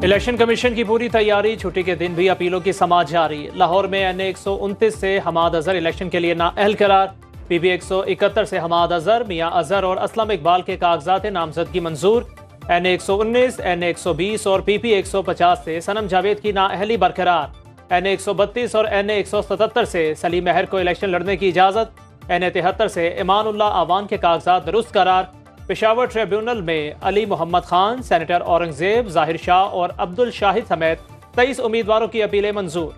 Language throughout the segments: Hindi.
इलेक्शन कमीशन की पूरी तैयारी, छुट्टी के दिन भी अपीलों की समाअत जारी। लाहौर में NA 129 से हमाद अजहर इलेक्शन के लिए नाअहल करार। PB 171 से हमाद अजहर, मियां अजहर और असलम इकबाल के कागजात नामजदगी मंजूर। NA 119, NA 120 और PP 150 से सनम जावेद की नाअहली बरकरार। NA 132 और NA 177 से सलीम महर को इलेक्शन लड़ने की इजाज़त। NA 73 से इमानुल्लाह आवान के कागजात दुरुस्त करार। पेशावर ट्रिब्यूनल में अली मोहम्मद खान, सेनेटर औरंगजेब, जाहिर शाह और अब्दुल शाहिद समेत 23 उम्मीदवारों की अपीलें मंजूर।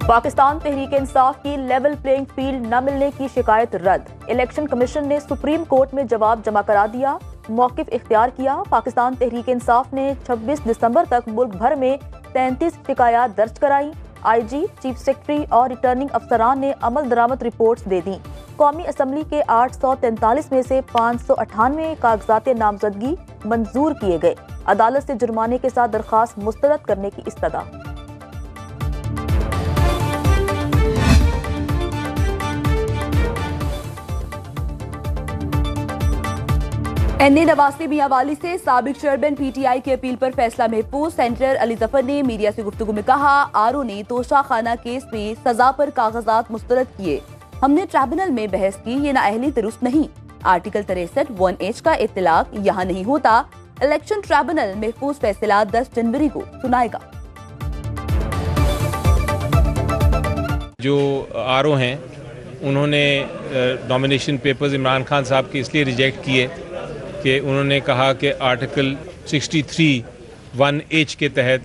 पाकिस्तान तहरीक इंसाफ की लेवल प्लेइंग फील्ड न मिलने की शिकायत रद्द। इलेक्शन कमीशन ने सुप्रीम कोर्ट में जवाब जमा करा दिया, मौकिफ इख्तियार किया। पाकिस्तान तहरीक इंसाफ ने 26 दिसंबर तक मुल्क भर में 33 शिकायत दर्ज कराई। IG, चीफ सेक्रेटरी और रिटर्निंग अफसरान ने अमल दरामद रिपोर्ट्स दे दी। कौमी असम्बली के 843 में से 598 कागजात नामजदगी मंजूर किए गए। अदालत से जुर्माने के साथ दरखास्त मुस्तरद करने की इस्तदा। NA नवासी मियांवाली से साबिक चेयरमैन PTI की अपील पर फैसला महफूज। सेनेटर अली जफर ने मीडिया से गुफ्तगू में कहा, RO ने तोशा खाना केस में सजा पर कागजात मुस्तरद किए। हमने ट्रिब्यूनल में बहस की, ये नाअहली दुरुस्त नहीं। आर्टिकल 63 1H का इत्तलाक यहाँ नहीं होता। इलेक्शन ट्रिब्यूनल महफूज फैसला 10 जनवरी को सुनाएगा। जो RO हैं उन्होंने नॉमिनेशन पेपर्स इमरान खान साहब के इसलिए रिजेक्ट किए कि उन्होंने कहा कि आर्टिकल 63 1H के तहत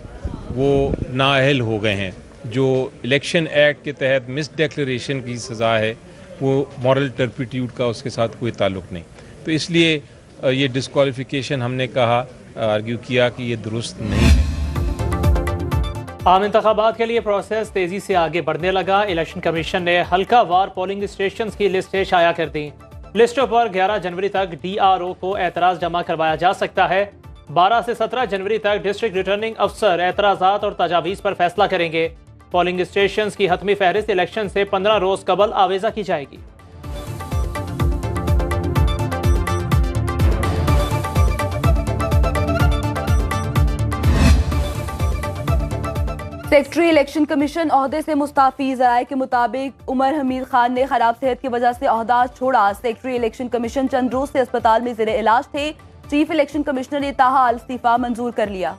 वो नाअहल हो गए हैं। जो इलेक्शन एक्ट के तहत मिस डिक्लेरेशन की सज़ा है वो मॉरल टर्पिट्यूड का उसके साथ कोई ताल्लुक़ नहीं। तो इसलिए ये डिस्क्वालिफिकेशन हमने कहा, आर्ग्यू किया कि ये दुरुस्त नहीं है। आम इंतखाबात के लिए प्रोसेस तेजी से आगे बढ़ने लगा। इलेक्शन कमीशन ने हल्का वार पोलिंग स्टेशन की लिस्टें शाया कर दी। लिस्टों पर 11 जनवरी तक DRO को एतराज़ जमा करवाया जा सकता है। 12 से 17 जनवरी तक डिस्ट्रिक्ट रिटर्निंग अफसर एतराज़ात और तजावीज़ पर फैसला करेंगे। पोलिंग स्टेशन की हतमी फहरिस्त इलेक्शन से 15 रोज कबल आवेजा की जाएगी। सेक्रेटरी इलेक्शन कमीशन ओहदे से मुस्ताफी। ज़राए के मुताबिक उमर हमीद खान ने खराब सेहत की वजह से ओहदा छोड़ा। सेक्रेटरी इलेक्शन कमीशन चंद रोज से अस्पताल में ज़ेरे इलाज थे। चीफ इलेक्शन कमिश्नर ने ताहाल इस्तीफा मंजूर कर लिया।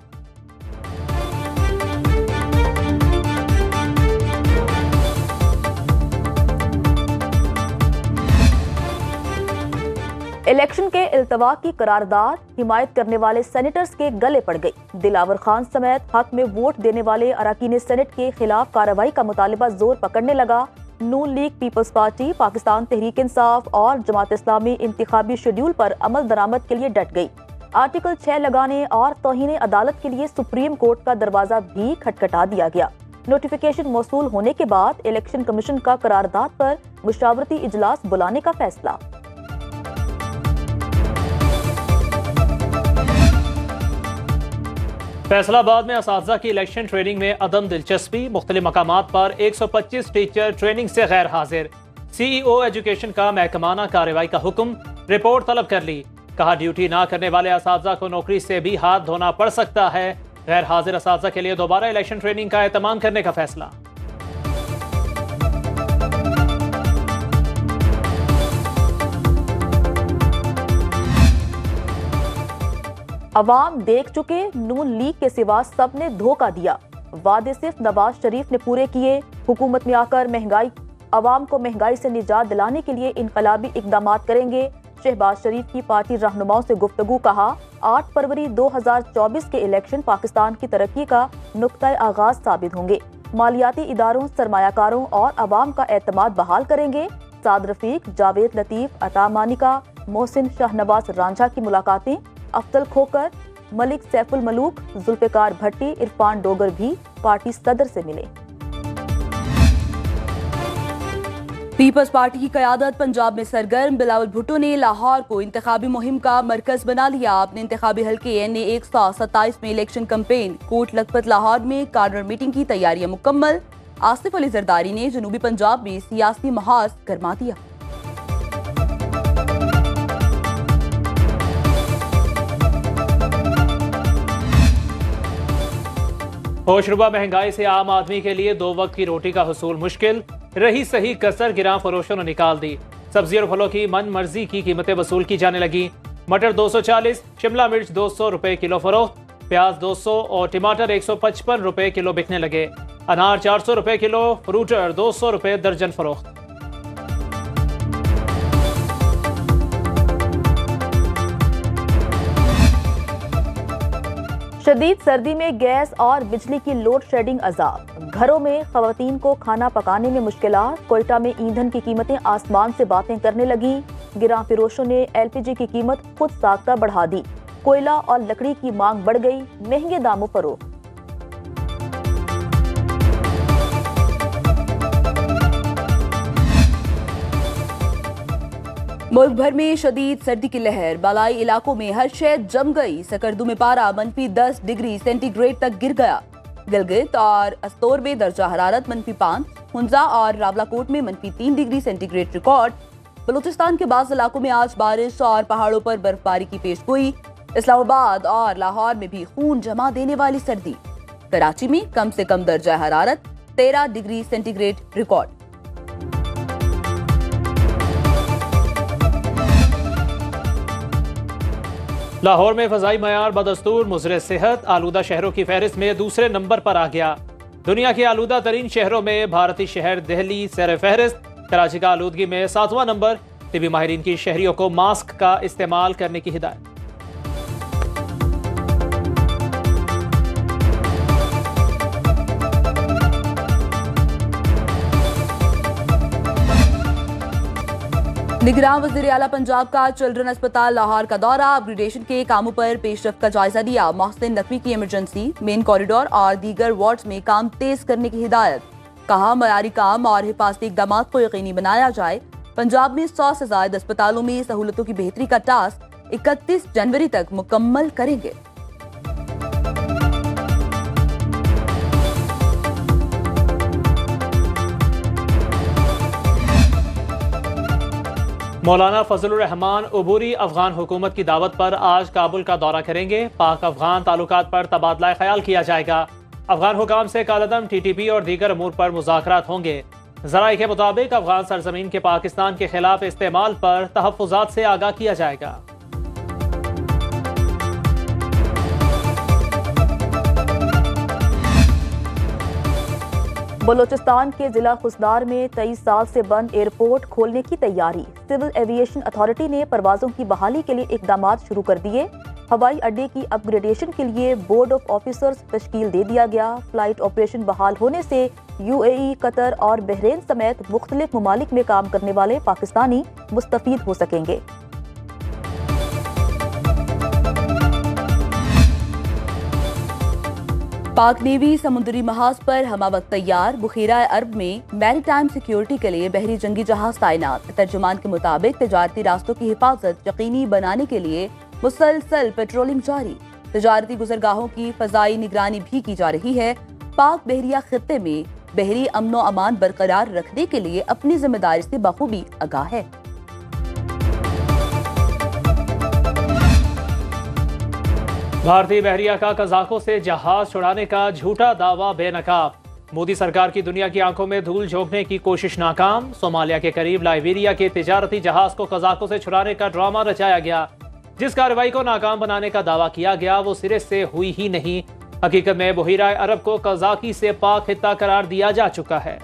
इलेक्शन के इल्तवा की करारदाद हिमायत करने वाले सेनेटर्स के गले पड़ गई। दिलावर खान समेत हक में वोट देने वाले अरकान सेनेट के खिलाफ कार्रवाई का मुतालिबा जोर पकड़ने लगा। नून league, peoples party, Pakistan Tehreek Insaf और जमात इस्लामी इंतखाबी शेड्यूल पर अमल दरामद के लिए डट गई। आर्टिकल 6 लगाने और तौहीन अदालत के लिए सुप्रीम कोर्ट का दरवाजा भी खटखटा दिया गया। नोटिफिकेशन मौसूल होने के बाद इलेक्शन कमीशन का करारदाद पर मुशावरती इजलास बुलाने का फैसला। फैसलाबाद में असातिज़ा की इलेक्शन ट्रेनिंग में अदम दिलचस्पी। मुख्तलिफ मकामात पर 125 टीचर ट्रेनिंग से गैर हाजिर। CEO एजुकेशन का महकमाना कार्रवाई का हुक्म, रिपोर्ट तलब कर ली। कहा ड्यूटी ना करने वाले असातिज़ा को नौकरी से भी हाथ धोना पड़ सकता है। गैर हाजिर असातिज़ा के लिए दोबारा इलेक्शन ट्रेनिंग का एहतमाम करने का फैसला। अवाम देख चुके, नून लीग के सिवा सबने धोखा दिया। वादे सिर्फ नवाज शरीफ ने पूरे किए। हुकूमत में आकर महंगाई, अवाम को महंगाई से निजात दिलाने के लिए इनकलाबी इकदाम करेंगे। शहबाज शरीफ की पार्टी रहनुमाओं से गुफ्तगू। कहा 8 फरवरी 2024 के इलेक्शन पाकिस्तान की तरक्की का नुक्ता आगाज साबित होंगे। मालियाती इदारों, सरमायाकारों और अवाम का एतमाद बहाल करेंगे। साद रफीक, जावेद लतीफ, अता मानिका, मोहसिन शाहनवाज रांझा की मुलाकातें। अफजल खोकर, मलिक सैफुल मलूक, जुल्फिकार भट्टी, इरफान डोगर भी पार्टी सदर से मिले। पीपल्स पार्टी की क़यादत पंजाब में सरगर्म। बिलावल भुट्टो ने लाहौर को इंतखाबी मुहिम का मरकज बना लिया। अपने इंतखाबी हल्के NA 127 में इलेक्शन कैंपेन। कोट लखपत लाहौर में कार्नर मीटिंग की तैयारियां मुकम्मल। आसिफ अली जरदारी ने जनूबी पंजाब में सियासी महाज गरमा दिया। होशरुबा महंगाई से आम आदमी के लिए 2 वक्त की रोटी का हुसूल मुश्किल, रही सही कसर गिरां फरोशों ने निकाल दी। सब्जी और फलों की मन मर्जी की कीमतें वसूल की जाने लगी। मटर 240, शिमला मिर्च 200 रुपए किलो फरोख्त, प्याज 200 और टमाटर 155 रुपए किलो बिकने लगे। अनार 400 रुपए किलो, फ्रूटर 200 रुपए दर्जन फरोख्त। शदीद सर्दी में गैस और बिजली की लोड शेडिंग अजाब, घरों में खवातीन को खाना पकाने में मुश्किलात। कोयटा में ईंधन की कीमतें आसमान से बातें करने लगी। गिरां फिरोशों ने एलपीजी की कीमत खुद साख्ता बढ़ा दी। कोयला और लकड़ी की मांग बढ़ गई, महंगे दामों फरोख्त। मुल्क भर में शदीद सर्दी की लहर, बालाई इलाकों में हर शय जम गई। सकरदू में पारा -10 डिग्री सेंटीग्रेड तक गिर गया। गिलगित और अस्तोर में दर्जा हरारत -5, हुंजा और रावलाकोट में -3 डिग्री सेंटीग्रेड रिकॉर्ड। बलूचिस्तान के बाज़ इलाकों में आज बारिश और पहाड़ों पर बर्फबारी की पेशगोई। इस्लामाबाद और लाहौर में भी खून जमा देने वाली सर्दी। कराची में कम से कम दर्जा हरारत 13 डिग्री सेंटीग्रेड रिकॉर्ड। लाहौर में फजाई मयार बदस्तूर मुज़र सेहत आलूदा शहरों की फहरिस्त में दूसरे नंबर पर आ गया। दुनिया के आलूदा तरीन शहरों में भारतीय शहर दिल्ली सर फहरिस्त। कराची का आलूदगी में 7वां नंबर। तिबी माहिरीन की शहरियों को मास्क का इस्तेमाल करने की हिदायत। निगरान वज़ीर आला पंजाब का चिल्ड्रन अस्पताल लाहौर का दौरा, अपग्रेडेशन के कामों पर पेशरफ्त का जायजा लिया। मोहसिन नकवी की इमरजेंसी, मेन कॉरिडोर और दीगर वार्ड्स में काम तेज करने की हिदायत। कहा मयारी काम और हिफाजती इक़दाम को यकीनी बनाया जाए। पंजाब में 100 से ज्यादा अस्पतालों में सहूलतों की बेहतरी का टास्क 31 जनवरी तक मुकम्मल करेंगे। मौलाना फजलुर रहमान उबूरी अफगान हुकूमत की दावत पर आज काबुल का दौरा करेंगे। पाक अफगान ताल्लुकात पर तबादला ख्याल किया जाएगा। अफगान हुकाम से कालदम TTP और दीगर अमूर पर मुज़ाकरात होंगे। ज़राए के मुताबिक अफगान सरजमीन के पाकिस्तान के खिलाफ इस्तेमाल पर तहफ़्फ़ुज़ात से आगाह किया जाएगा। बलोचिस्तान के जिला खुसदार में 23 साल से बंद एयरपोर्ट खोलने की तैयारी। सिविल एविएशन अथॉरिटी ने परवाजों की बहाली के लिए इकदाम शुरू कर दिए। हवाई अड्डे की अपग्रेडेशन के लिए बोर्ड ऑफ ऑफिसर्स तश्कील दे दिया गया। फ्लाइट ऑपरेशन बहाल होने से UAE, कतर और बहरीन समेत मुख्तलिफ ममालिक में काम करने वाले पाकिस्तानी मुस्तफीद हो सकेंगे। पाक नेवी समुद्री महाज पर हमावक्त तैयार। बुखेरा अरब में मैरीटाइम सिक्योरिटी के लिए बहरी जंगी जहाज तैनात। तर्जुमान के मुताबिक तजारती रास्तों की हिफाजत यकीनी बनाने के लिए मुसलसल पेट्रोलिंग जारी। तजारती गुजरगाहों की फजाई निगरानी भी की जा रही है। पाक बहरिया खित्ते में बहरी अमनो अमान बरकरार रखने के लिए अपनी जिम्मेदारी से बखूबी आगाह है। भारतीय बहरिया का कज़ाकों से जहाज छुड़ाने का झूठा दावा बेनकाब। मोदी सरकार की दुनिया की आंखों में धूल झोंकने की कोशिश नाकाम। सोमालिया के करीब लाइबेरिया के तिजारती जहाज को कज़ाकों से छुड़ाने का ड्रामा रचाया गया। जिस कार्रवाई को नाकाम बनाने का दावा किया गया वो सिरे से हुई ही नहीं। हकीकत में बुहीरा अरब को कज़ाकी से पाक खित्ता करार दिया जा चुका है।